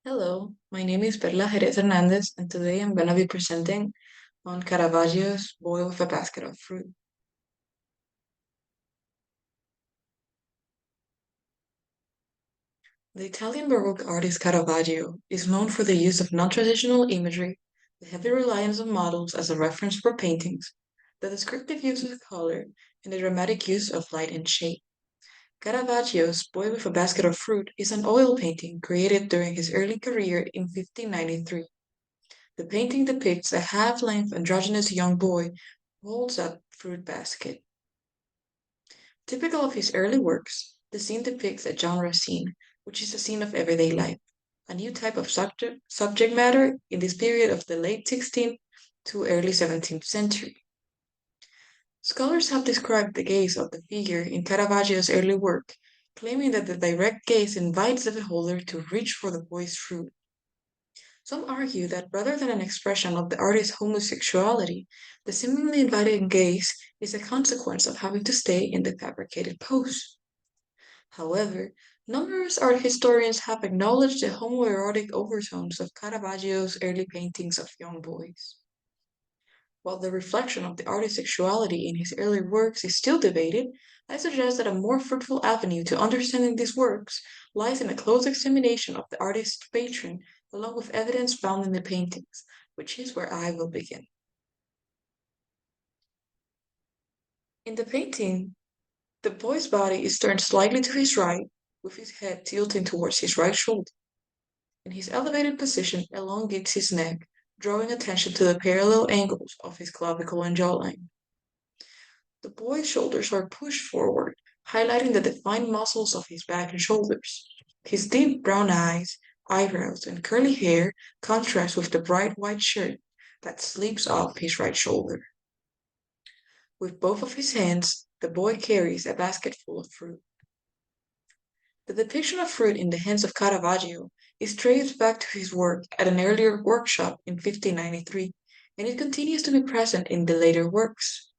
Hello, my name is Perla Gerez Hernandez, and today I'm going to be presenting on Caravaggio's Boy with a Basket of Fruit. The Italian Baroque artist Caravaggio is known for the use of non-traditional imagery, the heavy reliance on models as a reference for paintings, the descriptive use of color, and the dramatic use of light and shade. Caravaggio's Boy with a Basket of Fruit is an oil painting created during his early career in 1593. The painting depicts a half-length androgynous young boy who holds up fruit basket. Typical of his early works, the scene depicts a genre scene, which is a scene of everyday life, a new type of subject matter in this period of the late 16th to early 17th century. Scholars have described the gaze of the figure in Caravaggio's early work, claiming that the direct gaze invites the beholder to reach for the boy's fruit. Some argue that rather than an expression of the artist's homosexuality, the seemingly inviting gaze is a consequence of having to stay in the fabricated pose. However, numerous art historians have acknowledged the homoerotic overtones of Caravaggio's early paintings of young boys. While the reflection of the artist's sexuality in his early works is still debated, I suggest that a more fruitful avenue to understanding these works lies in a close examination of the artist's patron along with evidence found in the paintings, which is where I will begin. In the painting, the boy's body is turned slightly to his right, with his head tilting towards his right shoulder, and his elevated position elongates his neck, drawing attention to the parallel angles of his clavicle and jawline. The boy's shoulders are pushed forward, highlighting the defined muscles of his back and shoulders. His deep brown eyes, eyebrows, and curly hair contrast with the bright white shirt that slips off his right shoulder. With both of his hands, the boy carries a basket full of fruit. The depiction of fruit in the hands of Caravaggio is traced back to his work at an earlier workshop in 1593, and it continues to be present in the later works.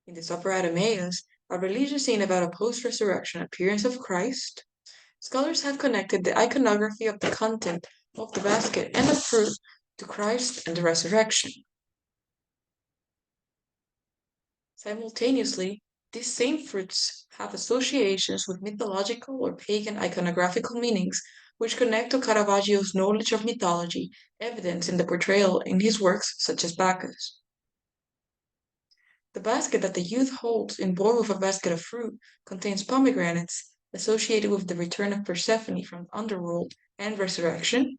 In the Supper at Emmaus, a religious scene about a post-resurrection appearance of Christ, scholars have connected the iconography of the content of the basket and the fruit to Christ and the resurrection. Simultaneously, these same fruits have associations with mythological or pagan iconographical meanings, which connect to Caravaggio's knowledge of mythology, evidenced in the portrayal in his works such as Bacchus. The basket that the youth holds in Boy with a Basket of Fruit contains pomegranates, associated with the return of Persephone from the underworld and resurrection,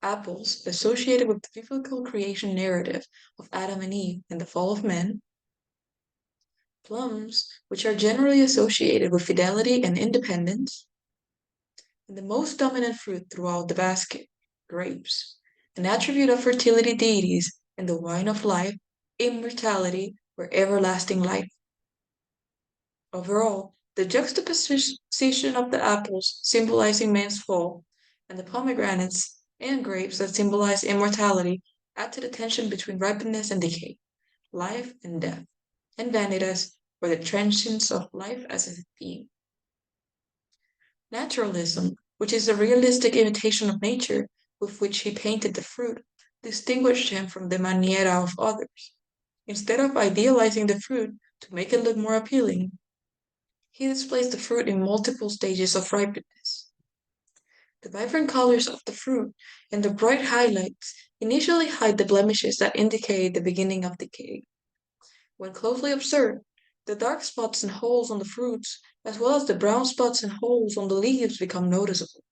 apples, associated with the biblical creation narrative of Adam and Eve and the fall of man, plums, which are generally associated with fidelity and independence, and the most dominant fruit throughout the basket, grapes, an attribute of fertility deities and the wine of life, immortality, or everlasting life. Overall, the juxtaposition of the apples symbolizing man's fall, and the pomegranates and grapes that symbolize immortality add to the tension between ripeness and decay, life and death, and vanitas, or the transience of life as a theme. Naturalism, which is a realistic imitation of nature with which he painted the fruit, distinguished him from the maniera of others. Instead of idealizing the fruit to make it look more appealing, he displays the fruit in multiple stages of ripeness. The vibrant colors of the fruit and the bright highlights initially hide the blemishes that indicate the beginning of decay. When closely observed, the dark spots and holes on the fruits, as well as the brown spots and holes on the leaves, become noticeable.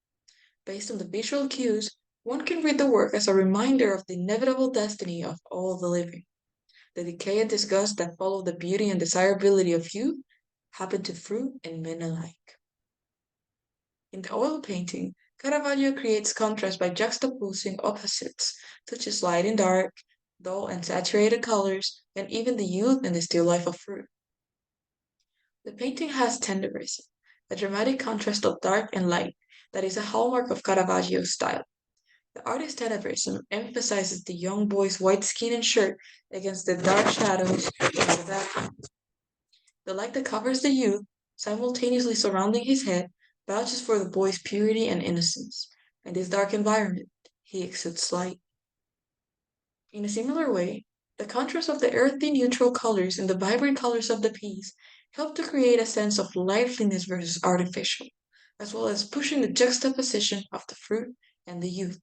Based on the visual cues, one can read the work as a reminder of the inevitable destiny of all the living. The decay and disgust that follow the beauty and desirability of youth happen to fruit and men alike. In the oil painting, Caravaggio creates contrast by juxtaposing opposites, such as light and dark, dull and saturated colors, and even the youth and the still life of fruit. The painting has tenderism, a dramatic contrast of dark and light that is a hallmark of Caravaggio's style. The artist's tenebrism emphasizes the young boy's white skin and shirt against the dark shadows in the background. The light that covers the youth, simultaneously surrounding his head, vouches for the boy's purity and innocence, In this dark environment, he exudes light. In a similar way, the contrast of the earthy neutral colors and the vibrant colors of the piece help to create a sense of liveliness versus artificial, as well as pushing the juxtaposition of the fruit and the youth.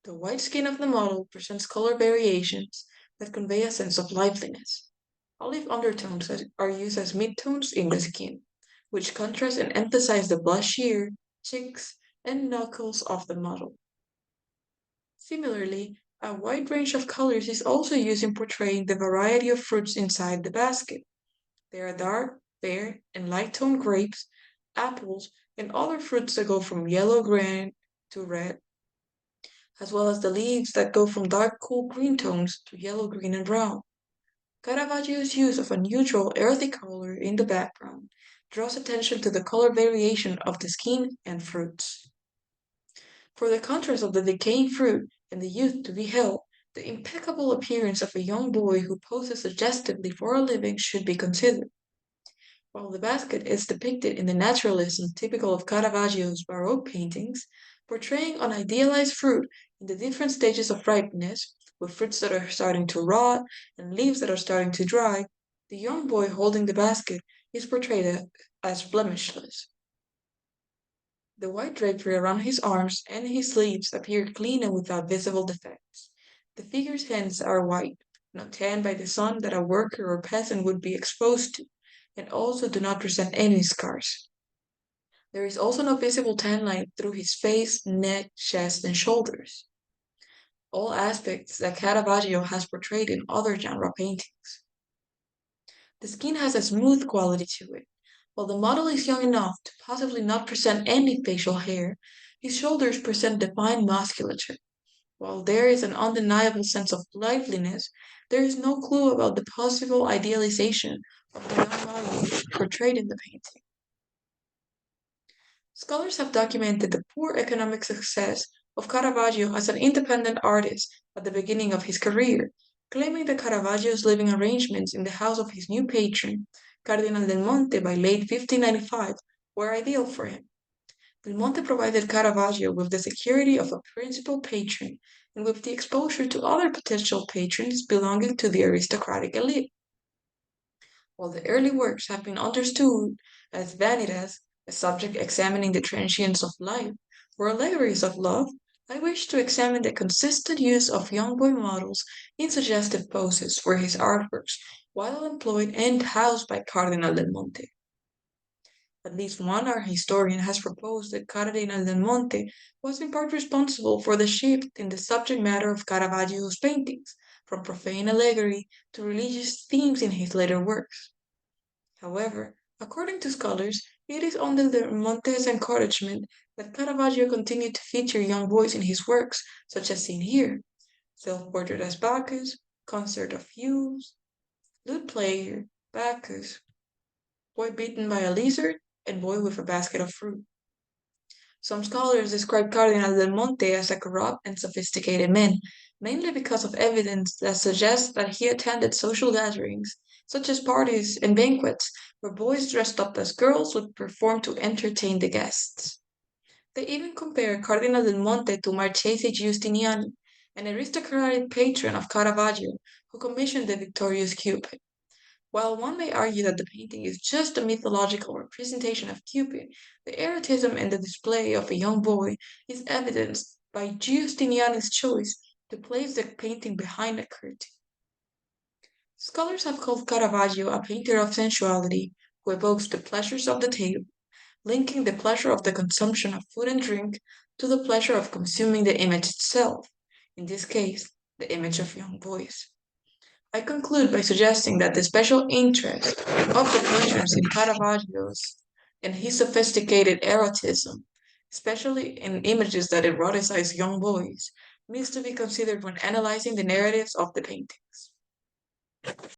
The white skin of the model presents color variations that convey a sense of liveliness. Olive undertones are used as midtones in the skin, which contrast and emphasize the blushier cheeks and knuckles of the model. Similarly, a wide range of colors is also used in portraying the variety of fruits inside the basket. There are dark, fair, and light toned grapes, apples, and other fruits that go from yellow green to red, as well as the leaves that go from dark cool green tones to yellow green and brown. Caravaggio's use of a neutral, earthy color in the background draws attention to the color variation of the skin and fruits. For the contrast of the decaying fruit and the youth to be held, the impeccable appearance of a young boy who poses suggestively for a living should be considered. While the basket is depicted in the naturalism typical of Caravaggio's Baroque paintings, portraying an idealized fruit in the different stages of ripeness, with fruits that are starting to rot and leaves that are starting to dry, the young boy holding the basket is portrayed as blemishless. The white drapery around his arms and his sleeves appear clean and without visible defects. The figure's hands are white, not tanned by the sun that a worker or peasant would be exposed to, and also do not present any scars. There is also no visible tan line through his face, neck, chest, and shoulders, all aspects that Caravaggio has portrayed in other genre paintings. The skin has a smooth quality to it. While the model is young enough to possibly not present any facial hair, his shoulders present defined musculature. While there is an undeniable sense of liveliness, there is no clue about the possible idealization of the young model portrayed in the painting. Scholars have documented the poor economic success of Caravaggio as an independent artist at the beginning of his career, claiming that Caravaggio's living arrangements in the house of his new patron, Cardinal del Monte, by late 1595 were ideal for him. Del Monte provided Caravaggio with the security of a principal patron and with the exposure to other potential patrons belonging to the aristocratic elite. While the early works have been understood as vanitas, a subject examining the transience of life, or allegories of love, I wish to examine the consistent use of young boy models in suggestive poses for his artworks while employed and housed by Cardinal del Monte. At least one art historian has proposed that Cardinal del Monte was in part responsible for the shift in the subject matter of Caravaggio's paintings, from profane allegory to religious themes in his later works. However, according to scholars, it is under del Monte's encouragement that Caravaggio continued to feature young boys in his works, such as seen here: Self-Portrait as Bacchus, Concert of Youths, Lute Player, Bacchus, Boy Beaten by a Lizard, and Boy with a Basket of Fruit. Some scholars describe Cardinal del Monte as a corrupt and sophisticated man, mainly because of evidence that suggests that he attended social gatherings, such as parties and banquets, where boys dressed up as girls would perform to entertain the guests. They even compare Cardinal del Monte to Marchese Giustiniani, an aristocratic patron of Caravaggio who commissioned the victorious Cupid. While one may argue that the painting is just a mythological representation of Cupid, the erotism in the display of a young boy is evidenced by Giustiniani's choice to place the painting behind a curtain. Scholars have called Caravaggio a painter of sensuality who evokes the pleasures of the table, linking the pleasure of the consumption of food and drink to the pleasure of consuming the image itself, in this case, the image of young boys. I conclude by suggesting that the special interest of the patrons in Caravaggio's and his sophisticated erotism, especially in images that eroticize young boys, needs to be considered when analyzing the narratives of the paintings.